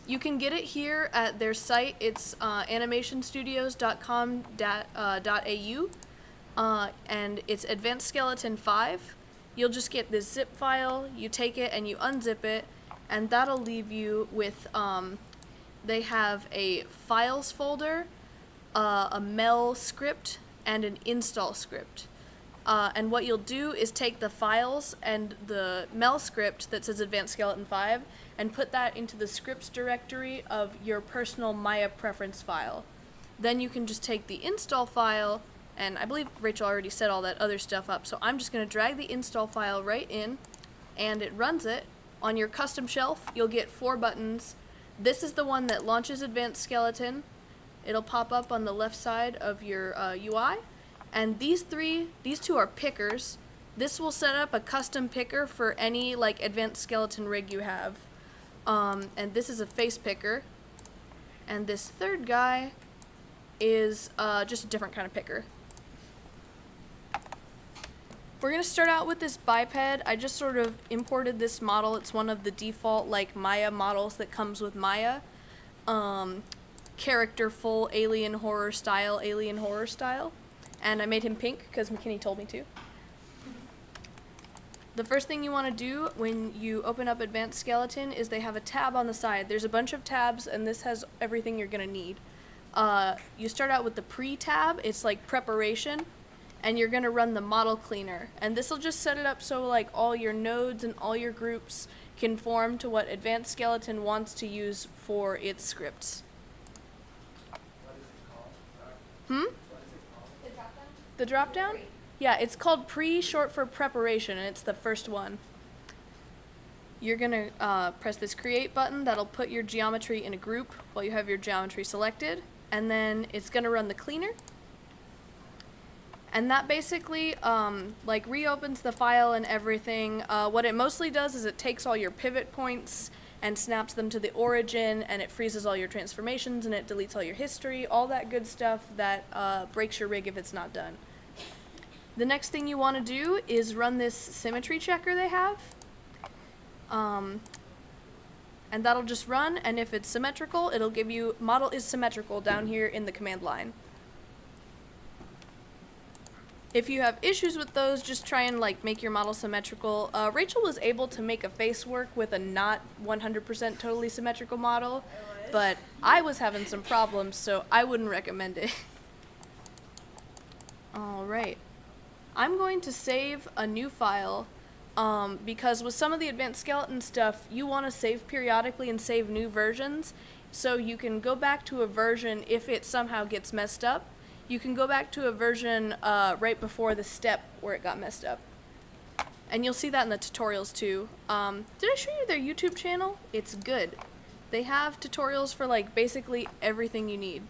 You can get it here at their site. It's animationstudios.com.au, and it's Advanced Skeleton 5. You'll just get this zip file, you take it and you unzip it, and that'll leave you with, they have a files folder, a mel script, and an install script. And what you'll do is take the files and the mel script that says Advanced Skeleton 5 and put that into the scripts directory of your personal Maya preference file. Then you can just take the install file, and I believe Rachel already set all that other stuff up, so I'm just going to drag the install file right in, and it runs it. On your custom shelf, you'll get 4 buttons. This is the one that launches Advanced Skeleton. It'll pop up on the left side of your UI. And these two are pickers. This will set up a custom picker for any like Advanced Skeleton rig you have. And this is a face picker. And this third guy is just a different kind of picker. We're going to start out with this biped. I just sort of imported this model. It's one of the default like Maya models that comes with Maya. Characterful alien horror style. And I made him pink because McKinney told me to. The first thing you want to do when you open up Advanced Skeleton is they have a tab on the side. There's a bunch of tabs, and this has everything you're going to need. You start out with the pre-tab. It's like preparation. And you're going to run the model cleaner. And this will just set it up so like all your nodes and all your groups conform to what Advanced Skeleton wants to use for its scripts. What is it called? Hmm? What is it called? The drop down? Yeah, it's called pre, short for preparation, and it's the first one. You're going to press this create button. That'll put your geometry in a group while you have your geometry selected. And then it's going to run the cleaner. And that basically like reopens the file and everything. What it mostly does is it takes all your pivot points and snaps them to the origin, and it freezes all your transformations, and it deletes all your history, all that good stuff that breaks your rig if it's not done. The next thing you want to do is run this symmetry checker they have. And that'll just run, and if it's symmetrical, it'll give you model is symmetrical down here in the command line. If you have issues with those, just try and like make your model symmetrical. Rachel was able to make a face work with a not 100% totally symmetrical model, but I was having some problems, so I wouldn't recommend it. Alright. I'm going to save a new file because with some of the Advanced Skeleton stuff, you want to save periodically and save new versions, so you can go back to a version if it somehow gets messed up. You can go back to a version right before the step where it got messed up. And you'll see that in the tutorials too. Did I show you their YouTube channel? It's good. They have tutorials for like basically everything you need.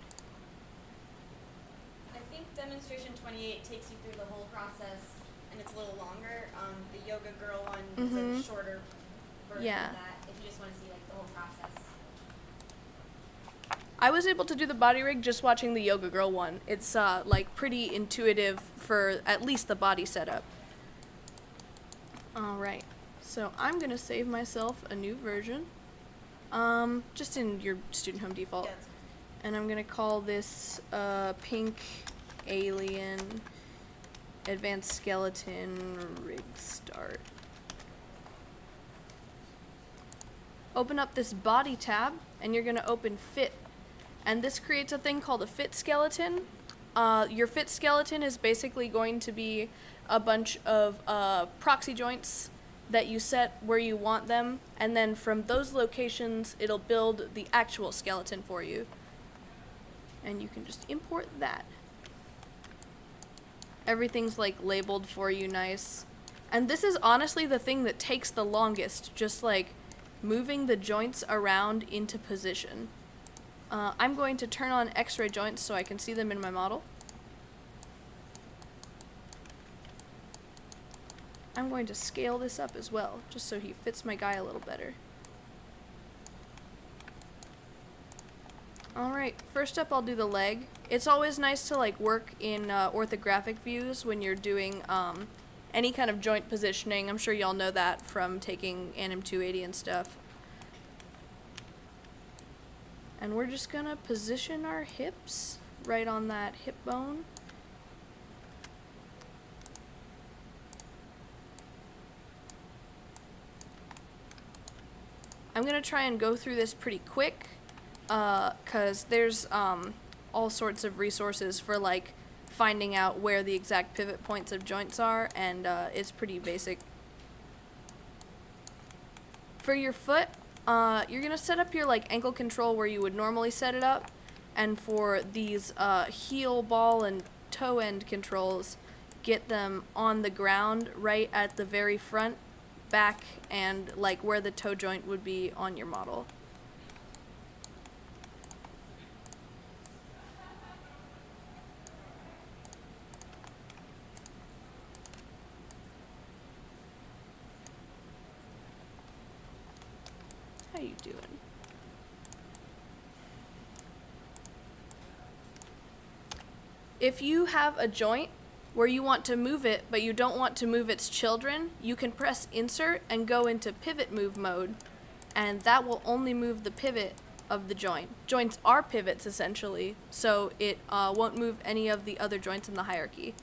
I think demonstration 28 takes you through the whole process, and it's a little longer. The Yoga Girl one is a shorter version of that, if you just want to see like the whole process. I was able to do the body rig just watching the Yoga Girl one. It's like pretty intuitive for at least the body setup. Alright, so I'm going to save myself a new version, just in your student home default. Yeah, And I'm going to call this Pink Alien Advanced Skeleton Rig Start. Open up this body tab, and you're going to open Fit. And this creates a thing called a fit skeleton. Your fit skeleton is basically going to be a bunch of proxy joints that you set where you want them, and then from those locations it'll build the actual skeleton for you. And you can just import that. Everything's like labeled for you nice. And this is honestly the thing that takes the longest, just like moving the joints around into position. I'm going to turn on X-ray joints so I can see them in my model. I'm going to scale this up as well, just so he fits my guy a little better. Alright, first up I'll do the leg. It's always nice to like work in orthographic views when you're doing any kind of joint positioning. I'm sure y'all know that from taking Anim 280 and stuff. And we're just gonna position our hips right on that hip bone. I'm gonna try and go through this pretty quick, cause there's all sorts of resources for like finding out where the exact pivot points of joints are, and it's pretty basic. For your foot, you're gonna set up your like ankle control where you would normally set it up, and for these heel, ball, and toe end controls, get them on the ground right at the very front, back, and like where the toe joint would be on your model. How you doing? If you have a joint where you want to move it, but you don't want to move its children, you can press insert and go into pivot move mode, and that will only move the pivot of the joint. Joints are pivots essentially, so it won't move any of the other joints in the hierarchy.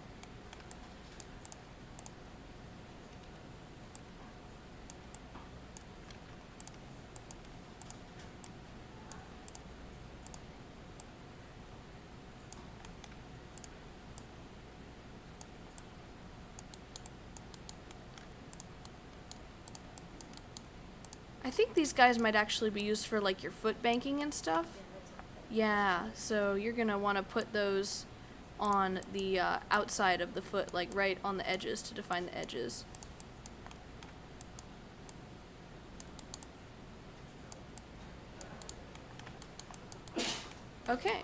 I think these guys might actually be used for like your foot banking and stuff. Yeah, so you're gonna want to put those on the outside of the foot, like right on the edges to define the edges. Okay.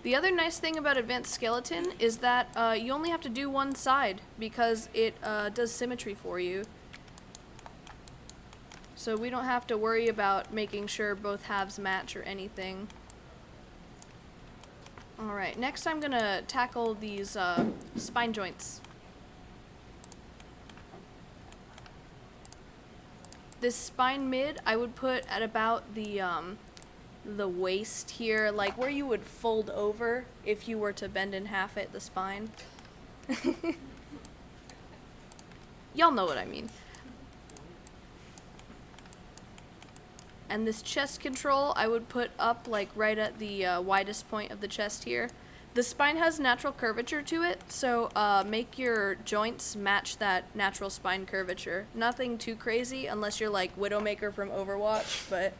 The other nice thing about Advanced Skeleton is that you only have to do one side because it does symmetry for you. So we don't have to worry about making sure both halves match or anything. Alright, next I'm gonna tackle these spine joints. This spine mid I would put at about the waist here, like where you would fold over if you were to bend in half at the spine. Y'all know what I mean. And this chest control I would put up like right at the widest point of the chest here. The spine has natural curvature to it, so make your joints match that natural spine curvature. Nothing too crazy unless you're like Widowmaker from Overwatch, but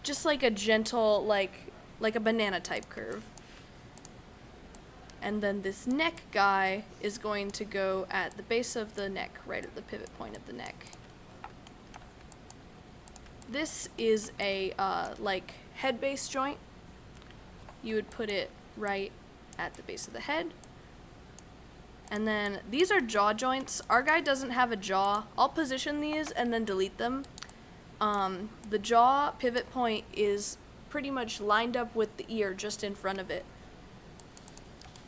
just like a gentle, like a banana type curve. And then this neck guy is going to go at the base of the neck, right at the pivot point of the neck. This is a like head base joint. You would put it right at the base of the head. And then these are jaw joints. Our guy doesn't have a jaw. I'll position these and then delete them. The jaw pivot point is pretty much lined up with the ear just in front of it.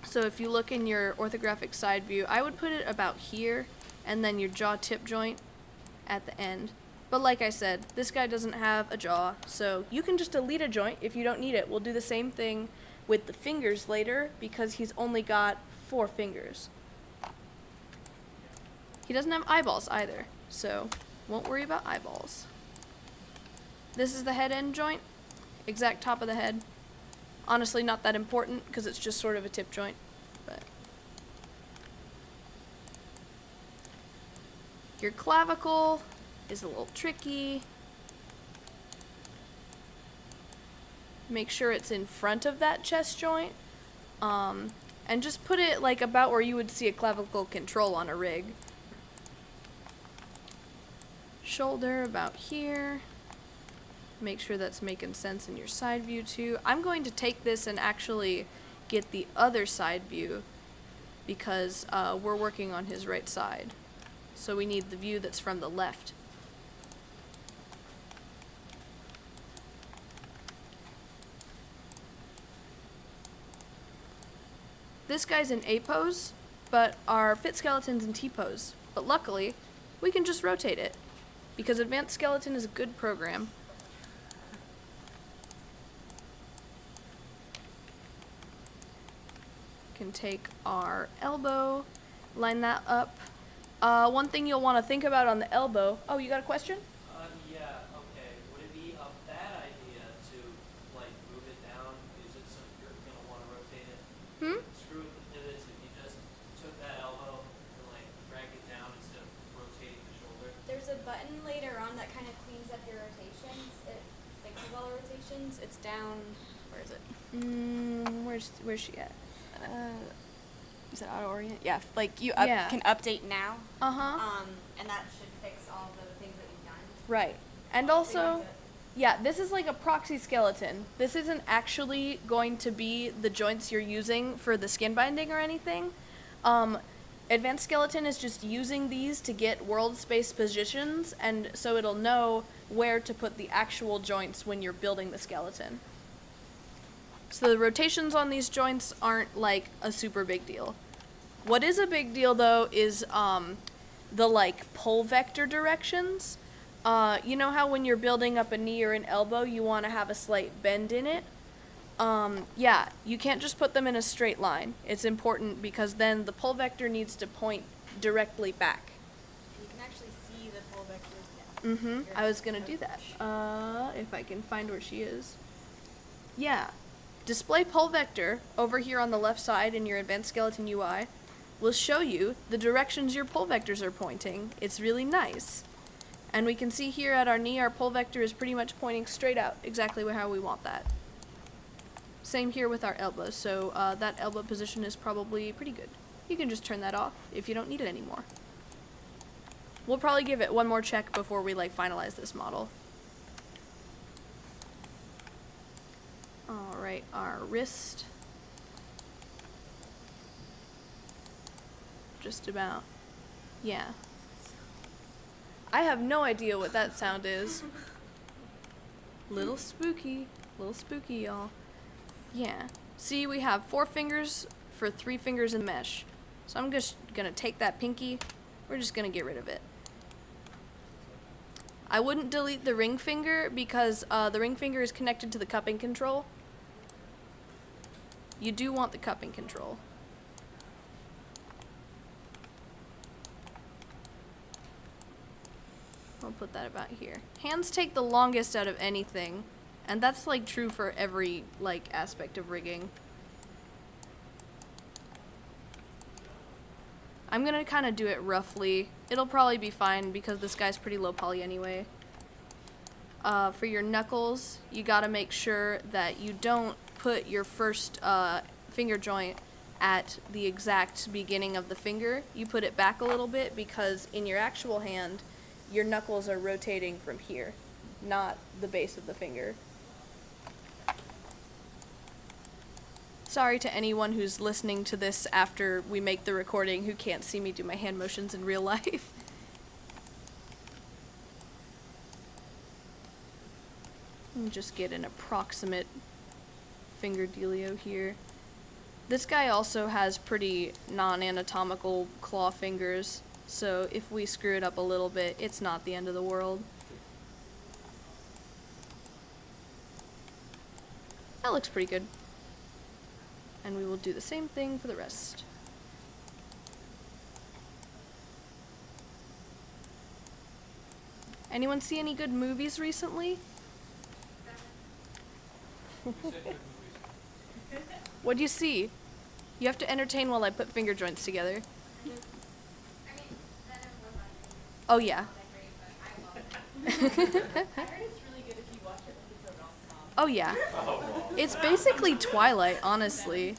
So if you look in your orthographic side view, I would put it about here, and then your jaw tip joint at the end. But like I said, this guy doesn't have a jaw, so you can just delete a joint if you don't need it. We'll do the same thing with the fingers later, because he's only got 4 fingers. He doesn't have eyeballs either, so won't worry about eyeballs. This is the head end joint, exact top of the head. Honestly, not that important, because it's just sort of a tip joint, but... Your clavicle is a little tricky. Make sure it's in front of that chest joint. And just put it like about where you would see a clavicle control on a rig. Shoulder about here. Make sure that's making sense in your side view too. I'm going to take this and actually get the other side view because we're working on his right side. So we need the view that's from the left. This guy's in A pose, but our fit skeleton's in T pose. But luckily, we can just rotate it, because Advanced Skeleton is a good program. can take our elbow, line that up. One thing you'll want to think about on the elbow. Oh, you got a question? Yeah, okay. Would it be a bad idea to, like, move it down? Is it something you're going to want to rotate it? Screw with the pivots if you just took that elbow and, like, drag it down instead of rotating the shoulder. There's a button later on that kind of cleans up your rotations. It fixes all the rotations. It's down. Where is it? Where's she at? Is it auto orient? Yeah, like you Yeah. can update now. Uh-huh. And that should fix all the things that you've done. Right. And also, yeah, this is like a proxy skeleton. This isn't actually going to be the joints you're using for the skin binding or anything. Advanced Skeleton is just using these to get world space positions, and so it'll know where to put the actual joints when you're building the skeleton. So the rotations on these joints aren't like a super big deal. What is a big deal though is the like pole vector directions. You know how when you're building up a knee or an elbow, you want to have a slight bend in it? Yeah, you can't just put them in a straight line. It's important because then the pole vector needs to point directly back. And you can actually see the pole vectors. Yeah. I was gonna do that. If I can find where she is. Yeah. Display pole vector over here on the left side in your Advanced Skeleton UI will show you the directions your pole vectors are pointing. It's really nice. And we can see here at our knee, our pole vector is pretty much pointing straight out, exactly how we want that. Same here with our elbow, so that elbow position is probably pretty good. You can just turn that off if you don't need it anymore. We'll probably give it one more check before we like finalize this model. Alright, our wrist. Just about. Yeah. I have no idea what that sound is. Little spooky, y'all. Yeah. See, we have 4 fingers for 3 fingers in mesh. So I'm just gonna take that pinky. We're just gonna get rid of it. I wouldn't delete the ring finger because the ring finger is connected to the cupping control. You do want the cupping control. I'll put that about here. Hands take the longest out of anything, and that's like true for every like aspect of rigging. I'm gonna kind of do it roughly. It'll probably be fine because this guy's pretty low poly anyway. For your knuckles, you gotta make sure that you don't put your first finger joint at the exact beginning of the finger. You put it back a little bit because in your actual hand, your knuckles are rotating from here, not the base of the finger. Sorry to anyone who's listening to this after we make the recording who can't see me do my hand motions in real life. And just get an approximate finger dealio here. This guy also has pretty non-anatomical claw fingers, so if we screw it up a little bit, it's not the end of the world. That looks pretty good. And we will do the same thing for the rest. Anyone see any good movies recently? What'd you see? You have to entertain while I put finger joints together. Oh yeah. Oh yeah. It's basically Twilight, honestly.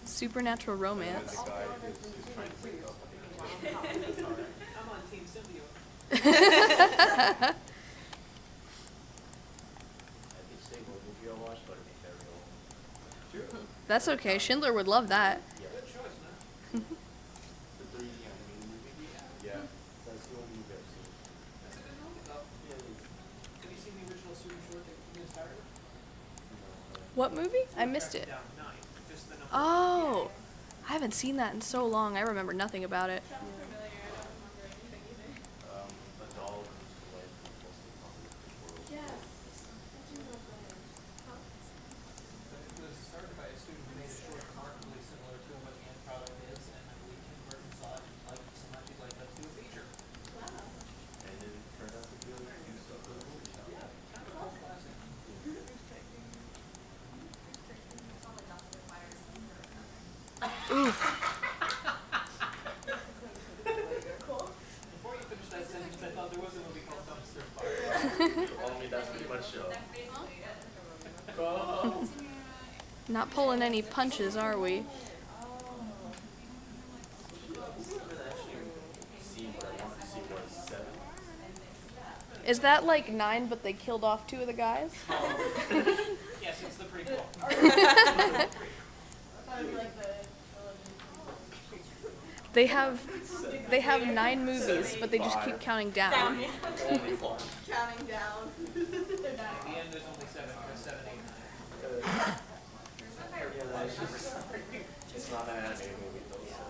Supernatural romance. I'm on Team Symbiote. That's okay. Schindler would love that. Good choice, man. The 3D animated movie? Yeah. That's the only movie I've seen. That's a good movie, though. Have you seen the original Susan Short that inspired it? What movie? I missed it. Down 9. Just the number. Oh, I haven't seen that in so long. I remember nothing about it. A doll comes to life in the most world. It was started by a student who made a short show. That's basically it. Go. Not pulling any punches, are we? We haven't actually seen what I wanted to see was 7. Is that like 9, but they killed off 2 of the guys? Yes, it's the prequel. They have 9 movies, but they just keep counting down. Only 1. Counting down. In the end, there's only 7, because 7, 8, 9. It's not an animated movie though, so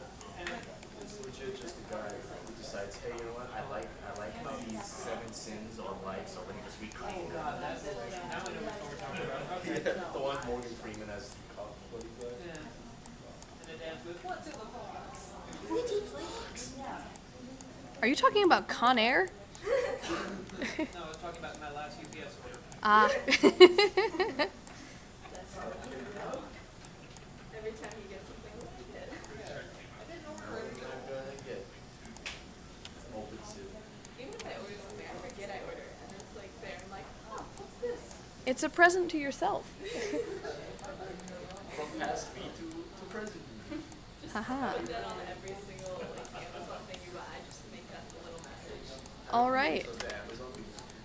it's legit just a guy who decides, hey, you know what? I like how these 7 sins are like, so let me just recreate them. God, that's now I know which one we're talking about. Okay. The one Morgan Freeman as the cop. What do you play? Yeah. And it ends with, what's in the box? Are you talking about Con Air? No, I was talking about my last UPS order. Ah. Every time you get something like it. I'm gonna get molded soup. Even if I order something, I forget I order it, and it's like there. I'm like, oh, what's this? It's a present to yourself. From past me to present me. Haha. Put that on every single like Amazon thing you buy, just to make that little message. All right. So the Amazon,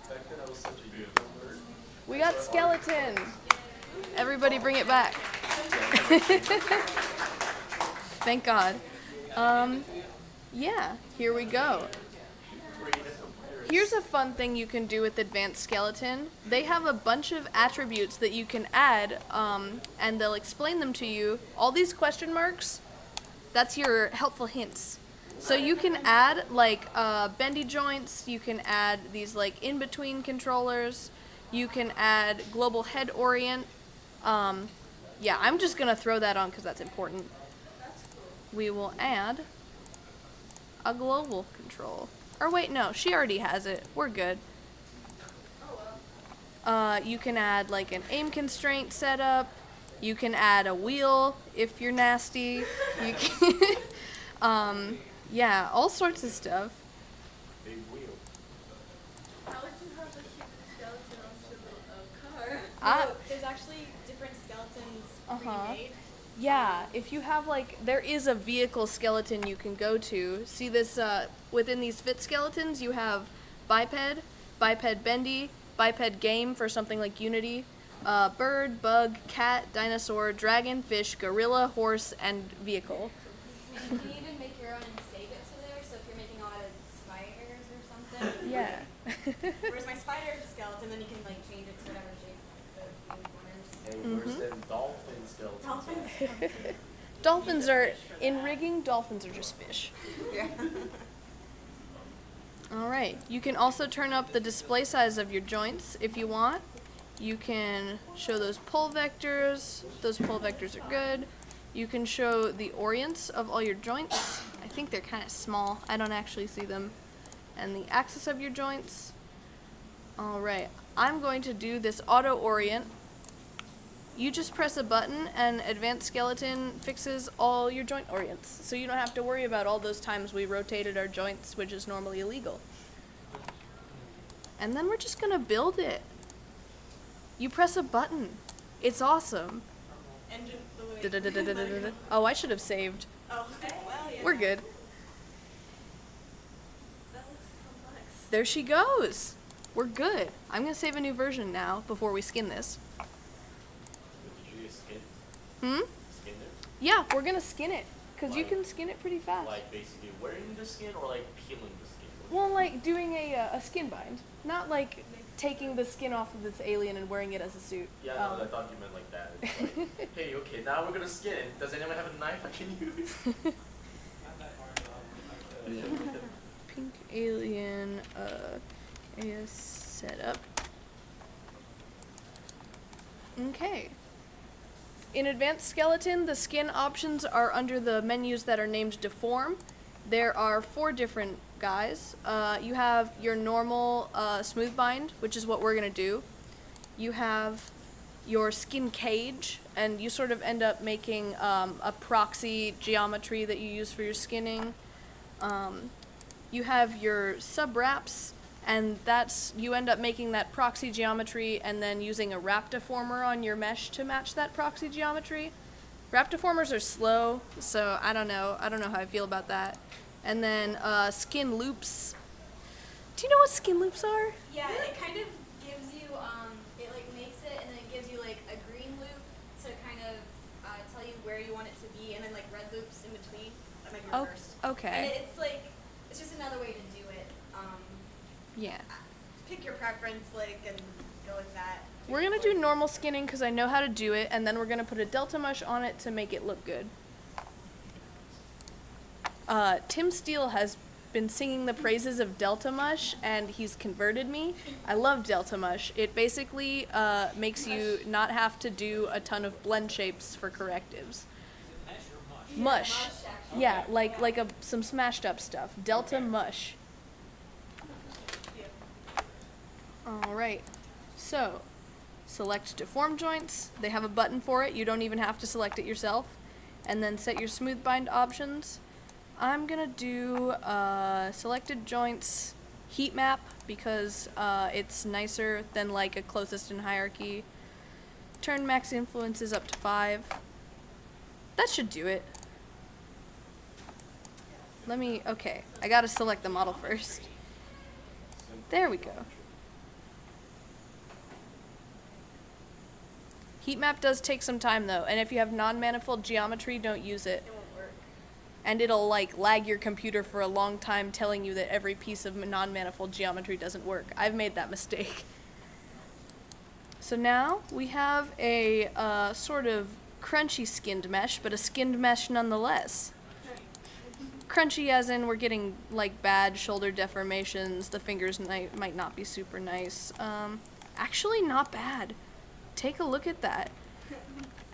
back then I was such a YouTube nerd. We got skeleton. Everybody bring it back. Thank God. Yeah, here we go. Here's a fun thing you can do with Advanced Skeleton. They have a bunch of attributes that you can add, and they'll explain them to you. All these question marks, that's your helpful hints. So you can add like bendy joints, you can add these like in-between controllers, you can add global head orient. Yeah, I'm just gonna throw that on because that's important. We will add a global control. Or wait, no, she already has it. We're good. You can add like an aim constraint setup. You can add a wheel if you're nasty. You can, yeah, all sorts of stuff. Big wheel. How would you have a human skeleton on a car? Ah. No, there's actually different skeletons Uh-huh. pre-made. Yeah, if you have like, there is a vehicle skeleton you can go to. See this, within these fit skeletons, you have biped, biped bendy, biped game for something like Unity, bird, bug, cat, dinosaur, dragon, fish, gorilla, horse, and vehicle. You can even make your own and save it to there, so if you're making a lot of spiders or something. Yeah. Where's my spider skeleton? Then you can like change it to whatever shape the corners. Hey, where's them dolphin skeletons? Dolphins. Dolphins are, in rigging, dolphins are just fish. Yeah. Alright, you can also turn up the display size of your joints if you want. You can show those pull vectors. Those pull vectors are good. You can show the orients of all your joints. I think they're kind of small. I don't actually see them. And the axis of your joints. Alright, I'm going to do this auto orient. You just press a button and Advanced Skeleton fixes all your joint orients. So you don't have to worry about all those times we rotated our joints, which is normally illegal. And then we're just gonna build it. You press a button. It's awesome. Engine. Da-da-da-da-da-da-da. Oh, I should have saved. Oh, okay. Well, yeah. We're good. That looks complex. There she goes. We're good. I'm gonna save a new version now before we skin this. Did you skin? Hmm? Skin it? Yeah, we're gonna skin it. Because you Like- can skin it pretty fast. Like basically wearing the skin or like peeling the skin? Well, like doing a skin bind. Not like taking the skin off of this alien and wearing it as a suit. Yeah, no, I thought you meant like that. It's like, hey, okay, now we're gonna skin it. Does anyone have a knife I can use? Not that far off. Pink alien AS setup. Okay. In Advanced Skeleton, the skin options are under the menus that are named Deform. There are 4 different guys. You have your normal smooth bind, which is what we're gonna do. You have your skin cage, and you sort of end up making a proxy geometry that you use for your skinning. You have your sub wraps, and that's, you end up making that proxy geometry and then using a wrap deformer on your mesh to match that proxy geometry. Wrap deformers are slow, so I don't know how I feel about that. And then skin loops. Do you know what skin loops are? Yeah, it kind of gives you, it like makes it and then it gives you like a green loop to kind of tell you where you want it to be, and then like red loops in between. That might be Oh, reversed. okay. And it's like, it's just another way to do it. Yeah. Pick your preference, like, and go with that. We're gonna do normal skinning because I know how to do it, and then we're gonna put a delta mush on it to make it look good. Tim Steele has been singing the praises of delta mush, and he's converted me. I love delta mush. It basically makes you not have to do a ton of blend shapes for correctives. Mesh or mush? Mush. Yeah, like some smashed up stuff. Delta mush. All right. So, select deform joints. They have a button for it. You don't even have to select it yourself. And then set your smooth bind options. I'm gonna do selected joints heat map because it's nicer than like a closest in hierarchy. Turn max influences up to 5. That should do it. Okay, I gotta select the model first. There we go. Heat map does take some time though, and if you have non-manifold geometry, don't use it. It won't work. And it'll like lag your computer for a long time telling you that every piece of non-manifold geometry doesn't work. I've made that mistake. So now we have a sort of crunchy skinned mesh, but a skinned mesh nonetheless. Crunchy as in we're getting like bad shoulder deformations, the fingers might not be super nice. Actually not bad. Take a look at that.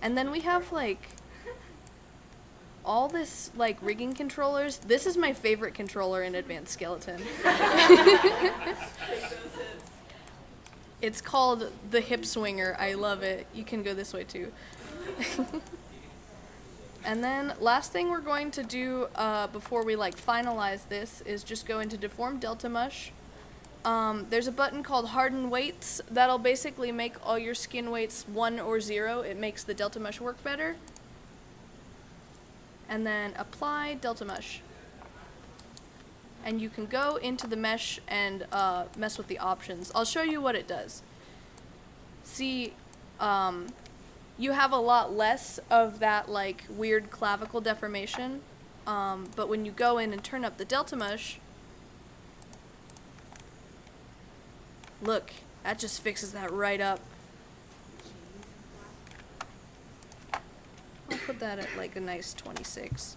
And then we have like all this like rigging controllers. This is my favorite controller in Advanced Skeleton. It's called the hip swinger. I love it. You can go this way too. And then last thing we're going to do before we like finalize this is just go into deform delta mush. There's a button called harden weights that'll basically make all your skin weights 1 or 0. It makes the delta mush work better. And then apply delta mush. And you can go into the mesh and mess with the options. I'll show you what it does. See, you have a lot less of that like weird clavicle deformation, but when you go in and turn up the delta mush, look, that just fixes that right up. I'll put that at like a nice 26.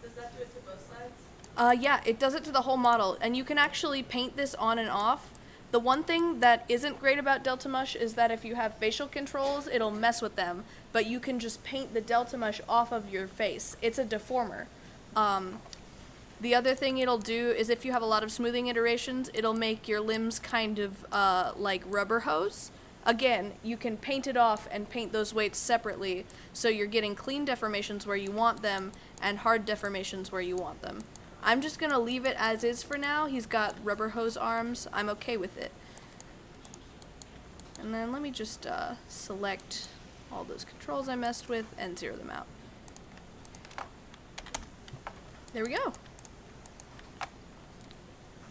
Does that do it to both sides? Yeah, it does it to the whole model, and you can actually paint this on and off. The one thing that isn't great about Delta Mush is that if you have facial controls, it'll mess with them, but you can just paint the Delta Mush off of your face. It's a deformer. The other thing it'll do is if you have a lot of smoothing iterations, it'll make your limbs kind of like rubber hose. Again, you can paint it off and paint those weights separately, so you're getting clean deformations where you want them and hard deformations where you want them. I'm just gonna leave it as is for now. He's got rubber hose arms. I'm okay with it. And then let me just select all those controls I messed with and zero them out. There we go.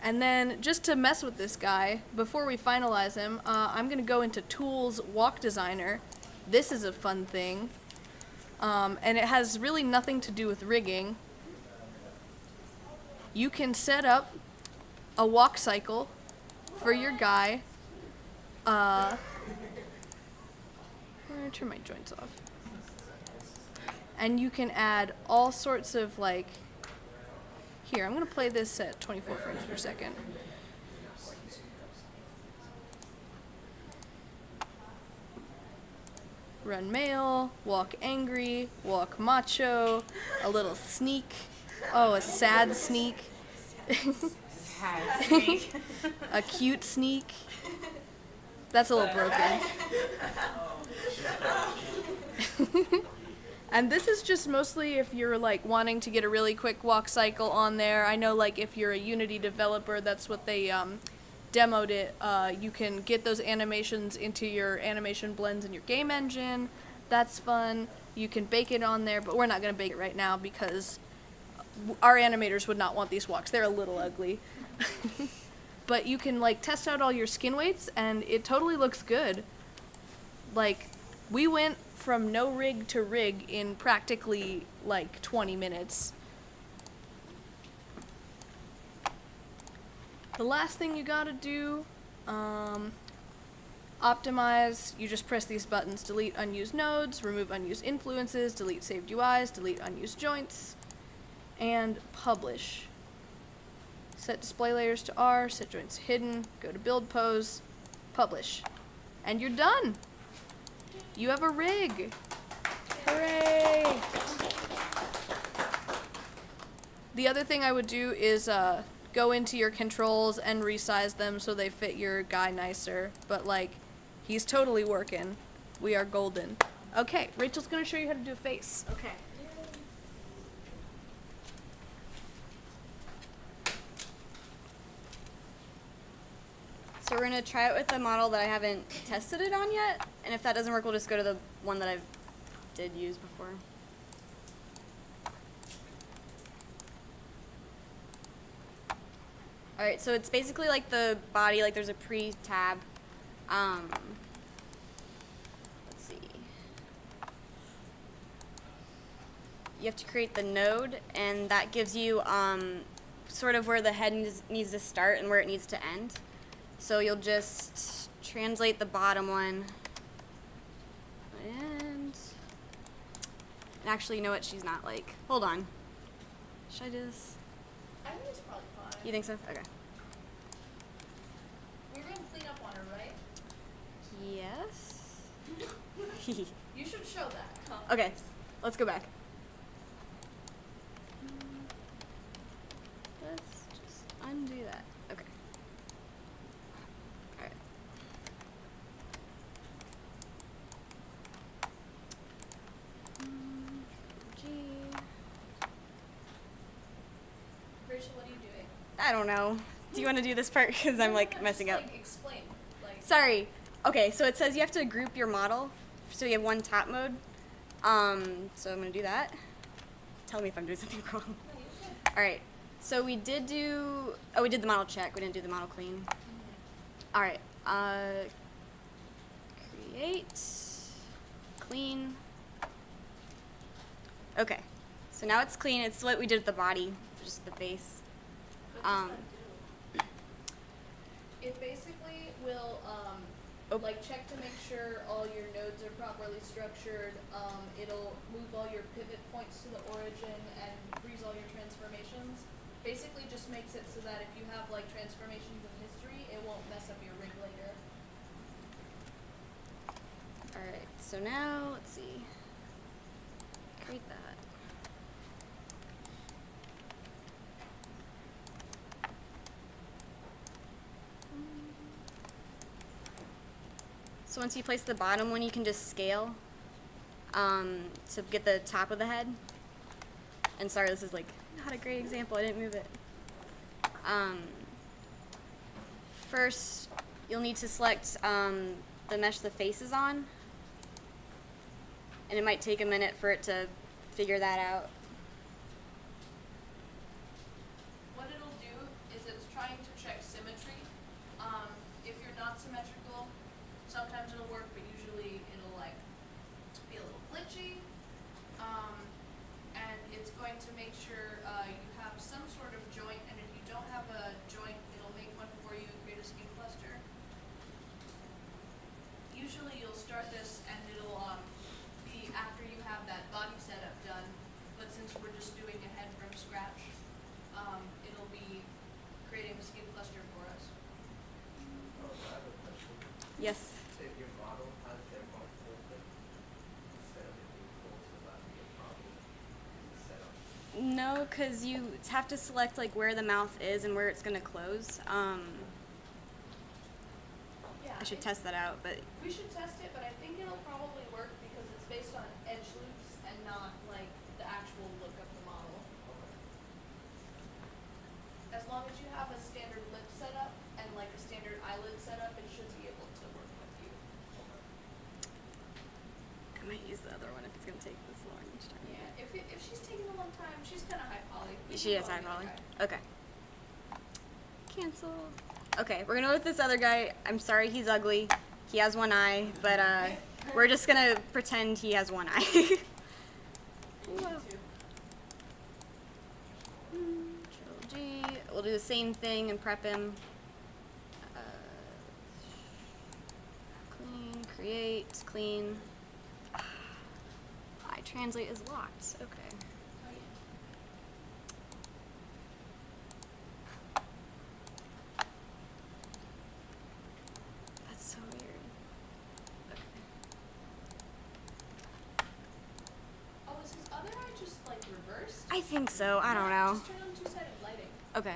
And then just to mess with this guy, before we finalize him, I'm gonna go into Tools, Walk Designer. This is a fun thing. And it has really nothing to do with rigging. You can set up a walk cycle for your guy. I'm gonna turn my joints off. And you can add all sorts of like, here, I'm gonna play this at 24 frames per second. Run male, walk angry, walk macho, a little sneak. Oh, a sad sneak. A cute sneak. That's a little broken. And this is just mostly if you're like wanting to get a really quick walk cycle on there. I know like if you're a Unity developer, that's what they demoed it. You can get those animations into your animation blends in your game engine. That's fun. You can bake it on there, but we're not going to bake it right now because our animators would not want these walks. They're a little ugly. But you can like test out all your skin weights and it totally looks good. Like we went from no rig to rig in practically like 20 minutes. The last thing you gotta do, optimize, you just press these buttons: delete unused nodes, remove unused influences, delete saved UIs, delete unused joints, and publish. Set display layers to R, set joints to hidden, go to build pose, publish. And you're done! You have a rig! Hooray! The other thing I would do is go into your controls and resize them so they fit your guy nicer. But like, he's totally working. We are golden. Okay, Rachel's gonna show you how to do a face. Okay. So we're gonna try it with a model that I haven't tested it on yet, and if that doesn't work, we'll just go to the one that I did use before. All right, so it's basically like the body, like there's a pre-tab. Let's see. You have to create the node, and that gives you sort of where the head needs to start and where it needs to end. So you'll just translate the bottom one, and actually, you know what? She's not like. Hold on. Should I do this? I think it's probably fine. You think so? Okay. We're gonna clean up on her, right? Yes. You should show that. Huh? Okay, let's go back. Let's just undo that. Okay. Alright. G. Rachel, what are you doing? I don't know. Do you want to do this part? Because I'm like messing up. Like, explain. Like. Sorry. Okay, so it says you have to group your model. So you have one top mode. So I'm going to do that. Tell me if I'm doing something wrong. No, you can. All right. So we did do, we did the model check. We didn't do the model clean. All right. Create, clean. Okay. So now it's clean. It's what we did with the body, just the face. What does that do? It basically will Oh. like check to make sure all your nodes are properly structured. It'll move all your pivot points to the origin and freeze all your transformations. Basically just makes it so that if you have like transformations in history, it won't mess up your rig later. All right. So now let's see. Create that. So once you place the bottom one, you can just scale to get the top of the head. And sorry, this is like not a great example. I didn't move it. First, you'll need to select the mesh the face is on. And it might take a minute for it to figure that out. What it'll do is it's trying to check symmetry. If you're not symmetrical, sometimes it'll work, but usually it'll like be a little glitchy. And it's going to make sure you have some sort of joint, and if you don't have a joint, it'll make one for you and create a skin cluster. Usually you'll start this and it'll be after you have that body setup done, but since we're just doing a head from scratch, it'll be creating a skin cluster for us. Oh, I have a question. Yes. If your model has their own filter, instead of it being full, will that be a problem in the setup? No, because you have to select like where the mouth is and where it's going to close. Yeah, I should test that out, but we should test it, but I think it'll probably work because it's based on edge loops, and not like the actual look of the model. As long as you have a standard lip setup and like a standard eyelid setup, it should be able to work with you. I might use the other one if it's gonna take this long each time. Yeah, if she's taking a long time, she's kind of high poly. She is high poly. Okay. Cancel. Okay, we're gonna go with this other guy. I'm sorry he's ugly. He has one eye, but we're just gonna pretend he has one eye. Whoa. Control G. We'll do the same thing and prep him. Clean, create, clean. I translate is locked. Okay. That's so weird. Okay. Oh, is his other eye just like reversed? I think so. I don't know. Just turn on two-sided lighting. Okay.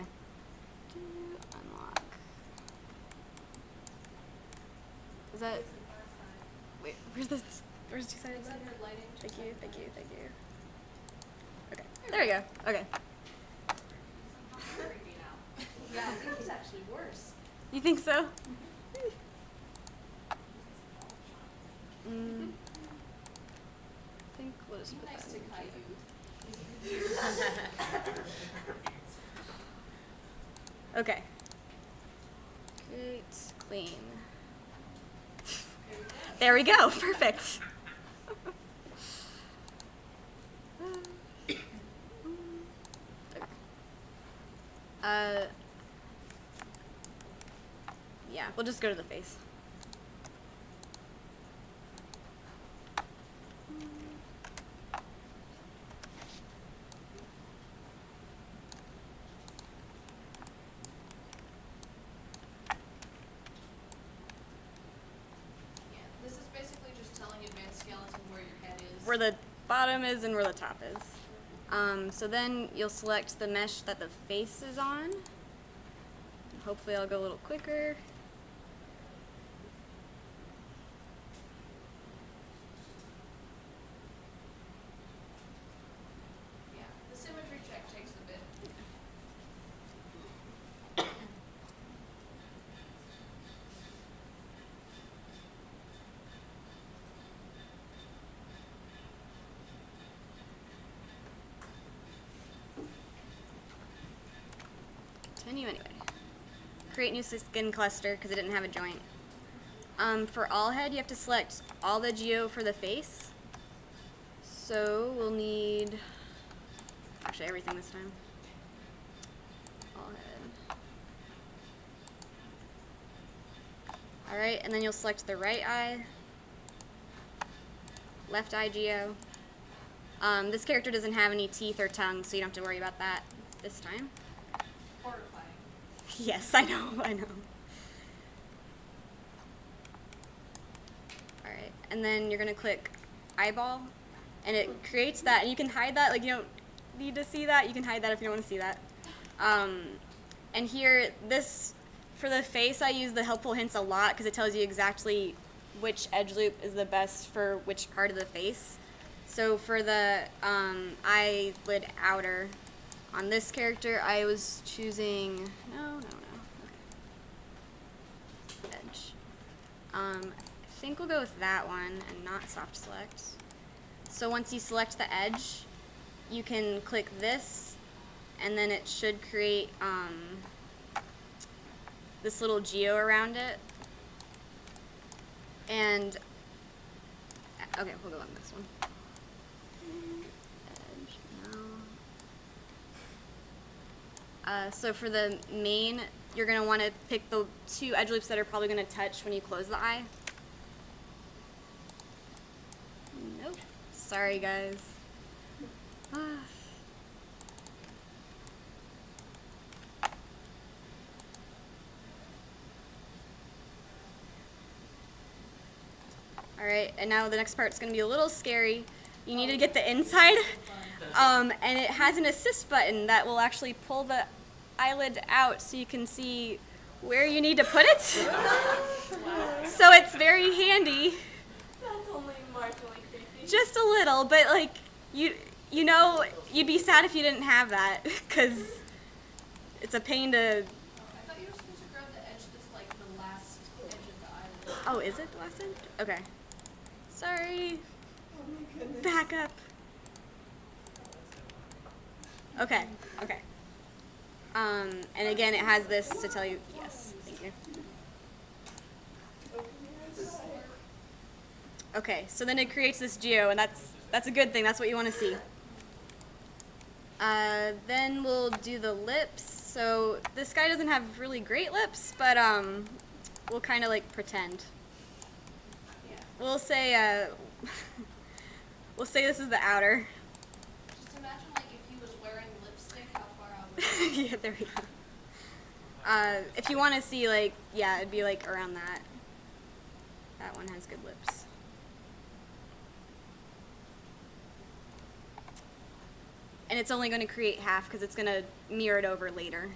Unlock. Is that? Wait, where's two-sided Is that lighting? her lighting? Thank you, thank you, thank you. Okay, there we go. Okay. Creepy now. Yeah, I think he's actually worse. You think so? I think we'll just Be put nice that to in Caillou. here. Okay. Create, clean. There we go. Perfect. Yeah, we'll just go to the face. Yeah, this is basically just telling advanced skeleton where your head is. Where the bottom is and where the top is. So then you'll select the mesh that the face is on. Hopefully I'll go a little quicker. Yeah, the symmetry check takes a bit. Continue anyway. Create new skin cluster because it didn't have a joint. For all head, you have to select all the geo for the face. So we'll need actually everything this time. All head. All right, and then you'll select the right eye, left eye geo. This character doesn't have any teeth or tongue, so you don't have to worry about that this time. Horrifying. Yes, I know, I know. Alright, and then you're gonna click eyeball, and it creates that, and you can hide that, like you don't need to see that, you can hide that if you don't want to see that. And here, this, for the face, I use the helpful hints a lot, because it tells you exactly which edge loop is the best for which part of the face. So for the eyelid outer, on this character, I was choosing, no, okay. Edge. I think we'll go with that one and not soft select. So once you select the edge, you can click this, and then it should create this little geo around it. And, okay, we'll go on this one. Edge, no. So for the main, you're going to want to pick the two edge loops that are probably going to touch when you close the eye. Nope. Sorry, guys. Alright, and now the next part's going to be a little scary. You need to get the inside, and it has an assist button that will actually pull the eyelid out so you can see where you need to put it. So it's very handy. That's only marginally creepy. Just a little, but like, You know, you'd be sad if you didn't have that, because it's a pain to... I thought you were supposed to grab the edge that's like the last edge of the island. Oh, is it the last end? Okay. Sorry. Oh my goodness. Back up. Okay, okay. And again, it has this to tell you, yes, thank you. Okay, so then it creates this geo, and that's a good thing. That's what you want to see. Then we'll do the lips. So this guy doesn't have really great lips, but we'll kind of like pretend. Yeah. We'll say we'll say this is the outer. Just imagine like if he was wearing lipstick, how far out would Yeah, there we go. If you want to see, like, yeah, it'd be like around that. That one has good lips. And it's only going to create half because it's going to mirror it over later.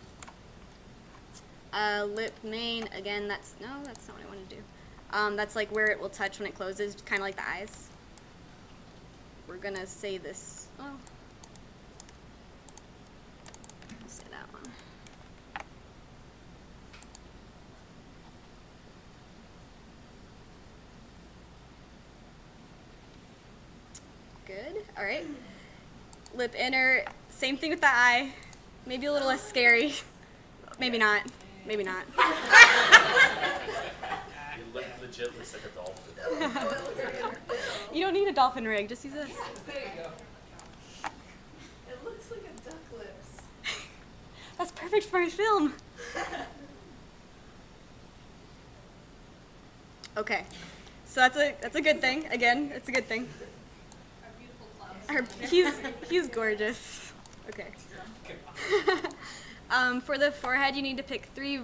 Lip main, again, that's not what I want to do. That's like where it will touch when it closes, kind of like the eyes. We're going to say this. Oh. Say that one. Good. All right. Lip inner. Same thing with the eye. Maybe a little less scary. Maybe not. Maybe not. You look legit looks like a dolphin. You don't need a dolphin rig. Just use this. There you go. It looks like a duck lips. That's perfect for a film. Okay. So that's a good thing. Again, it's a good thing. our beautiful clouds? He's gorgeous. Okay. For the forehead, you need to pick 3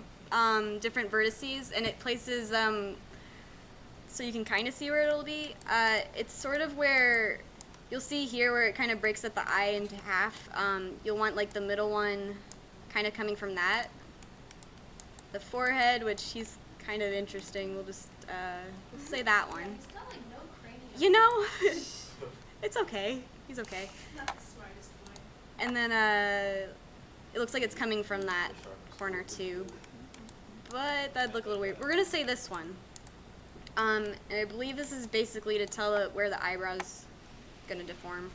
different vertices, and it places so you can kind of see where it'll be. It's sort of where you'll see here where it kind of breaks up the eye into half. You'll want like the middle one kind of coming from that. The forehead, which he's kind of interesting, we'll just say that one. He's got like no cranium. You know, it's okay. He's okay. Not the smartest boy. And then it looks like it's coming from that corner too, but that'd look a little weird. We're gonna say this one. And I believe this is basically to tell it where the eyebrow's gonna deform.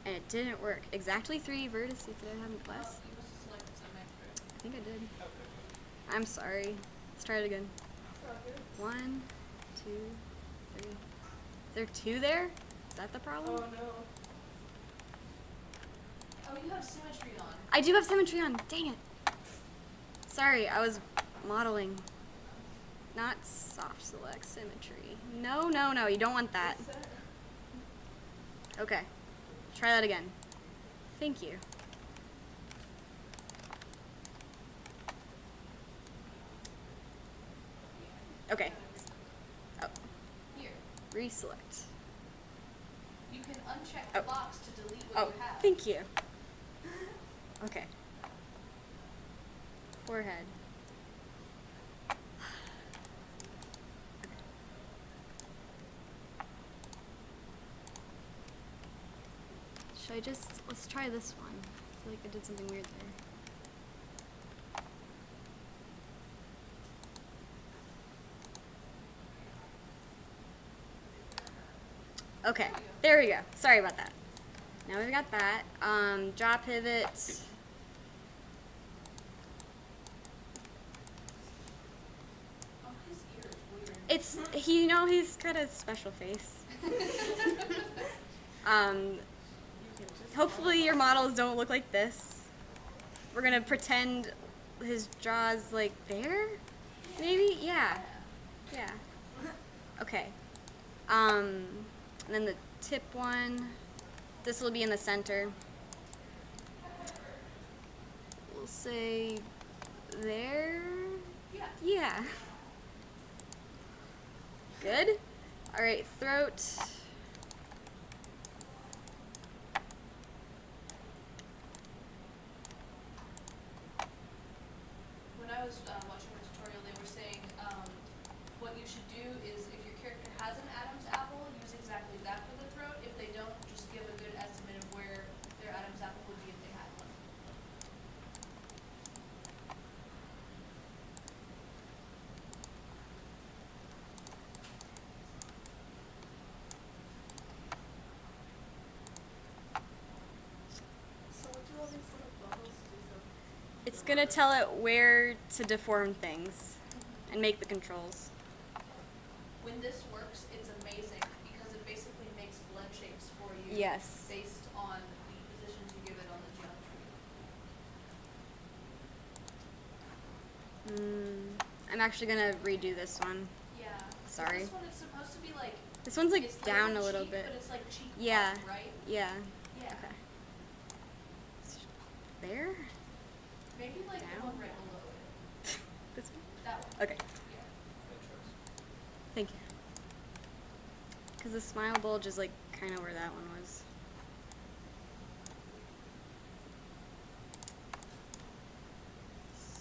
And it didn't work. Exactly 3 vertices. Did I have in class? You must have selected some extra. I think I did. I'm sorry. Let's try it again. 1, 2, 3. Is there 2 there? Is that the problem? Oh no. Oh, you have symmetry on. I do have symmetry on. Dang it. Sorry, I was modeling. Not soft select symmetry. No, no, no. You don't want that. Okay. Try that again. Thank you. Okay. Oh, Here. reselect. You can uncheck the Oh. box to delete what Oh, you have. thank you. Okay. Forehead. Should I just, let's try this one. I feel like I did something weird there. Okay, there we go. Sorry about that. Now we've got that. Jaw pivot. Oh, his ear is weird. It's, he's got a special face. Hopefully your models don't look like this. We're gonna pretend his jaw's like there? Maybe? Yeah. Yeah. Okay. And then the tip one. This will be in the center. We'll say there. Yeah. Yeah. Good. All right, throat. When I was watching the tutorial, they were saying what you should do is if your character has an Adam's apple, use exactly that for the throat. It's gonna tell it where to deform things and make the controls. When this works, it's amazing because it basically makes blend shapes for you. Yes. Based on the positions you give it on the geometry. I'm actually gonna redo this one. Yeah. Sorry. This one is supposed to be like. This one's like it's down a little cheek, bit. But it's like cheek Yeah. up, right? Yeah. Yeah. Okay. There? Maybe like the Down? one right below it. This one? That one. Okay. Yeah. Thank you. Because the smile bulge is like kind of where that one was.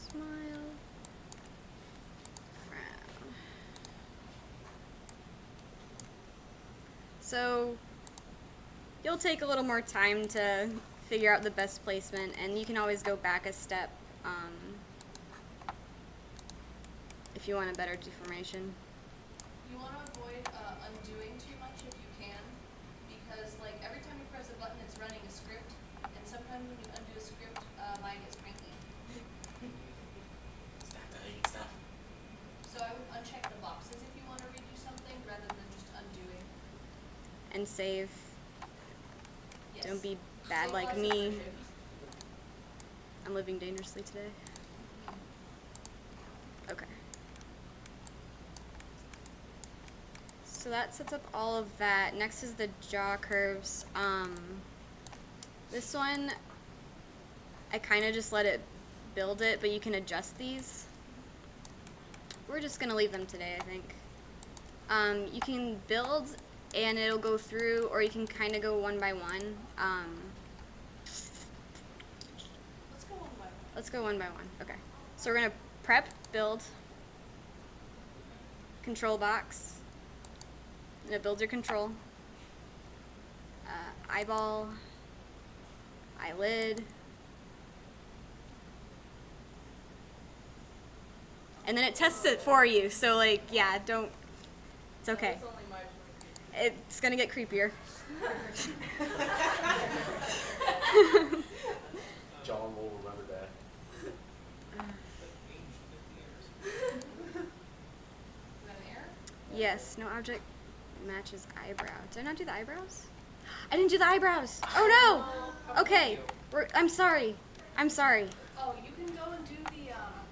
Smile. Frown. So you'll take a little more time to figure out the best placement, and you can always go back a step if you want a better deformation. You want to avoid undoing too much if you can, because like every time you press a button, it's running a script, and sometimes when you undo a script, mine gets cranky. Stop deleting stuff. So I would uncheck the boxes if you want to redo something rather than just undoing. And save. Yes. Don't be bad Save like lots of me. versions. I'm living dangerously today. Okay. So that sets up all of that. Next is the jaw curves. This one, I kind of just let it build it, but you can adjust these. We're just gonna leave them today, I think. You can build and it'll go through, or you can kind of go one by one. Let's go one by one. Let's go one by one. Okay. So we're gonna prep, build, control box. Gonna build your control. Eyeball, eyelid, and then it tests it for you. So like, yeah, don't. It's okay. That's only my point. It's gonna get creepier. John will remember that. Is that an error? Yes. No object matches eyebrow. Did I not do the eyebrows? I didn't do the eyebrows. Oh no. Okay. I'm sorry. I'm sorry. Oh, you can go and do the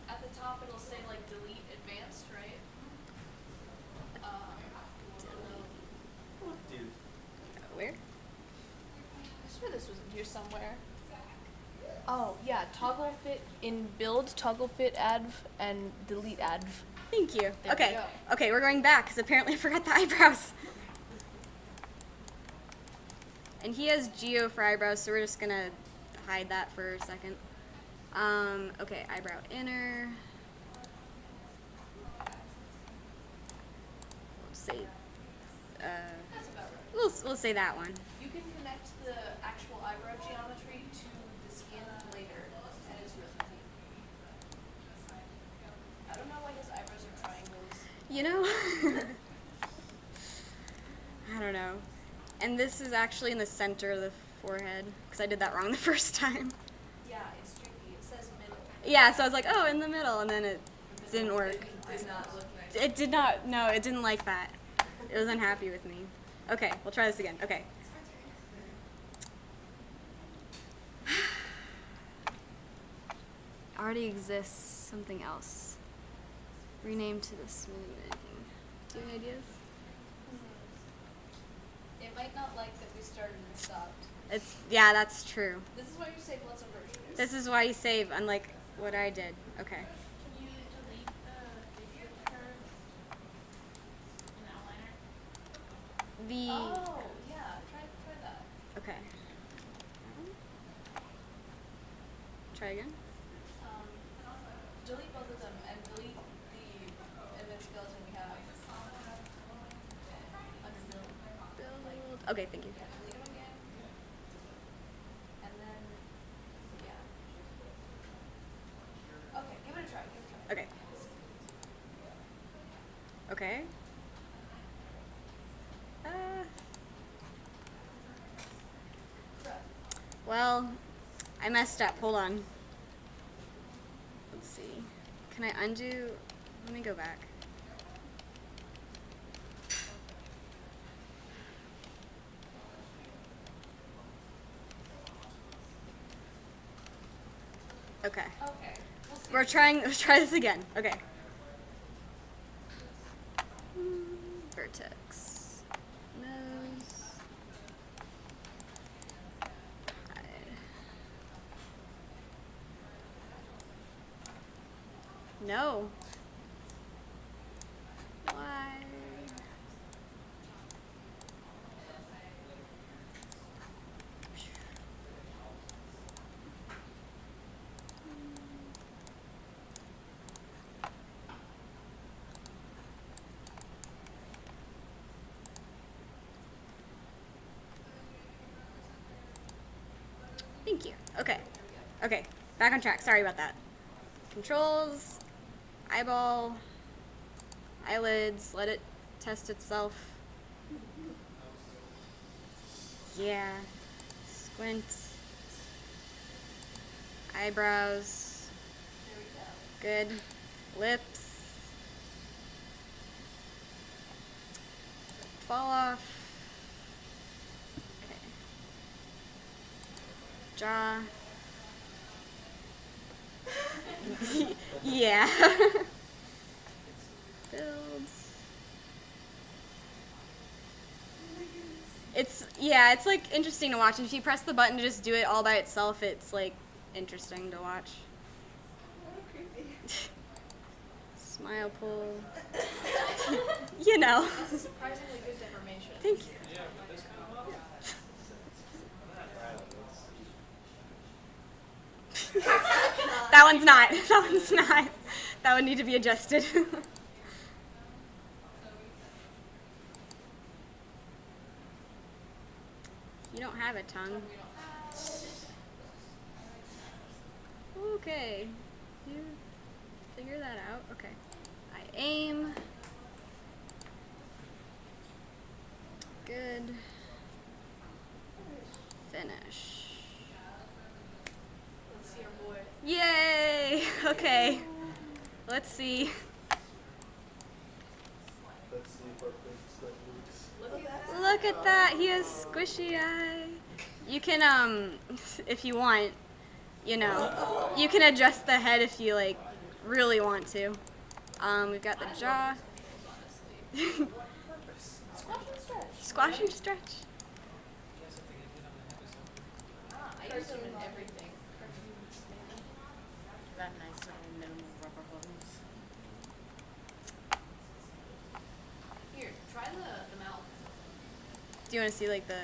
at the top. It'll say like delete advanced, right? Dude. Where? I swear this was in here somewhere. Oh, yeah, toggle fit in build, toggle fit adv, and delete adv. Thank you. There we Okay. go. Okay, we're going back because apparently I forgot the eyebrows. And he has geo for eyebrows, so we're just gonna hide that for a second. Okay, eyebrow inner. We'll say, That's about right. we'll say that one. You can connect the actual eyebrow geometry to the skin later, and it's really neat. I don't know why his eyebrows are triangles. You know? I don't know. And this is actually in the center of the forehead, because I did that wrong the first time. Yeah, it's tricky. It says middle. Yeah, so I was like, oh, in the middle, and then it didn't work. It did not look nice. It did not, no, it didn't like that. It was unhappy with me. Okay, we'll try this again. Okay. Already exists something else. Rename to the smooth. Do you have any ideas? It might not like that we started and stopped. It's, yeah, that's true. This is why you save lots of versions. This is why you save, unlike what I did. Okay. Can you delete the figure curves in Outliner? The, Oh, yeah. Try that. okay. Try again. Delete both of them and delete the image skeleton we have. Until Okay, thank you. yeah, delete them again. And then yeah. Okay, give it a try. Give it a try. Okay. Okay. Well, I messed up. Hold on. see. Can I undo? Let me go back. Okay. Okay. We'll see. Let's try this again. Okay. Vertex. Nose. Hide. No. Why? Thank you. Okay. Okay. Back on track. Sorry about that. Controls. Eyeball. Eyelids. Let it test itself. Yeah. Squint. Eyebrows. Good. Lips. Fall off. Okay. Jaw. Yeah. Builds. It's like interesting to watch. If you press the button to just do it all by itself, it's like interesting to watch. Smile pull. You know. That's a surprisingly good deformation. Thank you. That one's not. That one's not. That would need to be adjusted. You don't have a tongue. Okay. You figure that out. Okay. I aim. Good. Finish. Let's see our boy. Yay! Okay. Let's see. Let's see if our face that moves. Look at that. Look at that. He has squishy eye. You can, if you want, you know, you can adjust the head if you, like, really want to. We've got the jaw. Squash and stretch. I use them in everything. That nice little minimal rubber hose. Here, try the mouth. Do you want to see, like, the... Do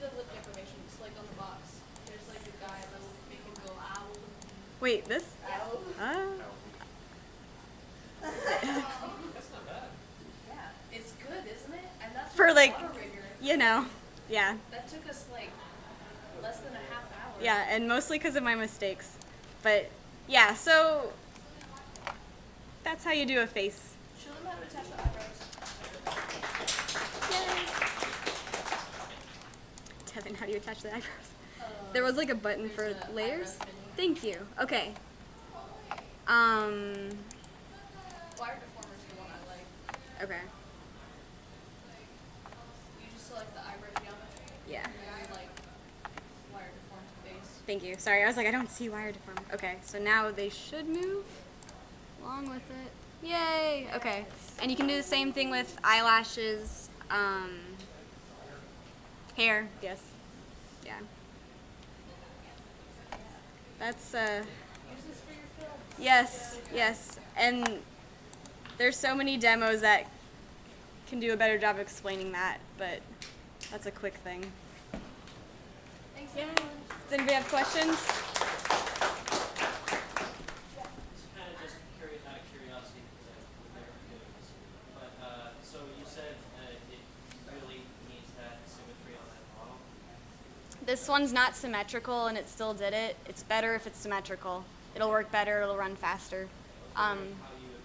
the lip deformation, just like on the box. There's like a guy that will make him go ow. Wait, this? Ow. Oh. That's not bad. Yeah, it's good, isn't it? And that's For, with like, auto rigger. You know. Yeah. That took us like less than a half hour. Yeah, and mostly because of my mistakes. But, yeah, so... That's how you do a face. Show them how to attach the eyebrows. Devin, how do you attach the eyebrows? There was like a button for There's a layers. eyebrow Thank you. Okay. Wire deformer's the one I like. Okay. You just select the eyebrow geometry. Yeah. And then like wire deform the face. Thank you. Sorry, I was like, I don't see wire deform. Okay, so now they should move along with it. Yay! Okay. And you can do the same thing with eyelashes, hair, yes. Yeah. That's, Use this for your film. yes, yes. And there's so many demos that can do a better job of explaining that, but that's a quick thing. Thanks, Yeah. everyone. Does anybody have questions? Kind of just curious, out of curiosity, because I've never been doing this. But, so you said it really needs that symmetry on that model? This one's not symmetrical and it still did it. It's better if it's symmetrical. It'll work better, it'll run faster. How you would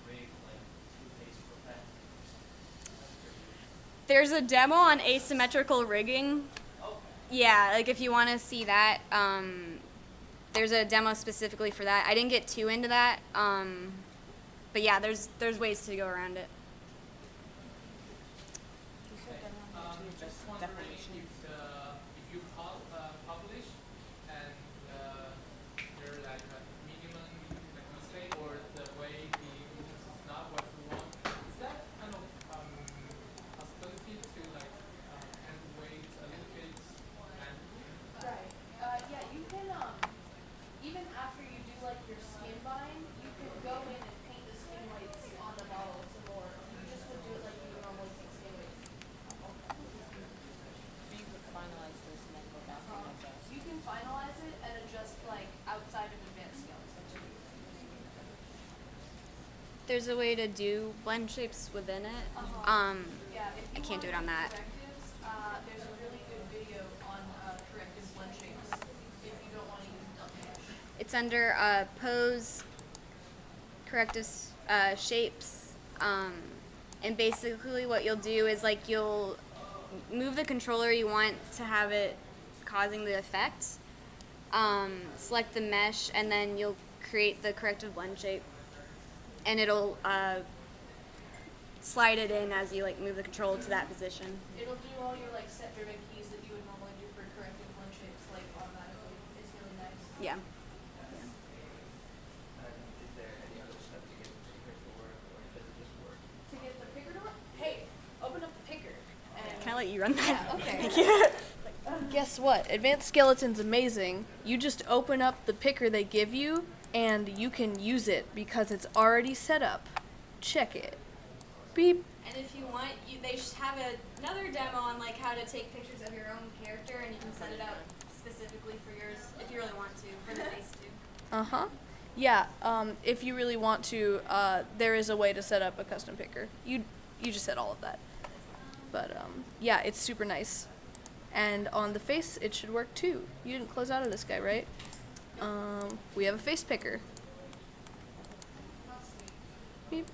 rig like two-face propel or something? There's a demo on asymmetrical rigging. Okay. Yeah, like if you want to see that, there's a demo specifically for that. I didn't get too into that, but yeah, there's ways to go around it. Just wondering if you publish and there like a minimum like mistake or the way the index is not what you want, is that kind of possibility to like hand weight a little bit and Right. Yeah, you can, even after you do like your skin bind, you can go in and paint the skin weights on the model some more. You just would do it like you would normally paint skin weights. So you could finalize this and then go back and adjust. You can finalize it and adjust like outside of advanced skeleton. There's a way to do blend shapes within it. Yeah, if I you can't do it want on that. correctives, there's a really good video on corrective blend shapes if you don't want to use dump mesh. It's under pose, corrective shapes, and basically what you'll do is like you'll move the controller you want to have it causing the effect, select the mesh, and then you'll create the corrective blend shape, and it'll slide it in as you like move the controller to that position. It'll do all your like set driven keys that you would normally do for corrective blend shapes like automatically. It's really nice. Yeah. And is there any other step to get the picker to work, or does it just work? To get the picker to work, hey, open up the picker. And Can I let you run that? Yeah, okay. Thank you. Guess what? Advanced Skeleton's amazing. You just open up the picker they give you, and you can use it because it's already set up. Check it. Beep. And if you want, they have another demo on like how to take pictures of your own character, and you can set it up specifically for yours if you really want to, for the face too. Uh-huh. Yeah, if you really want to, there is a way to set up a custom picker. You just said all of that. But, yeah, it's super nice. And on the face, it should work too. You didn't close out of this guy, right? We have a face picker. Beep.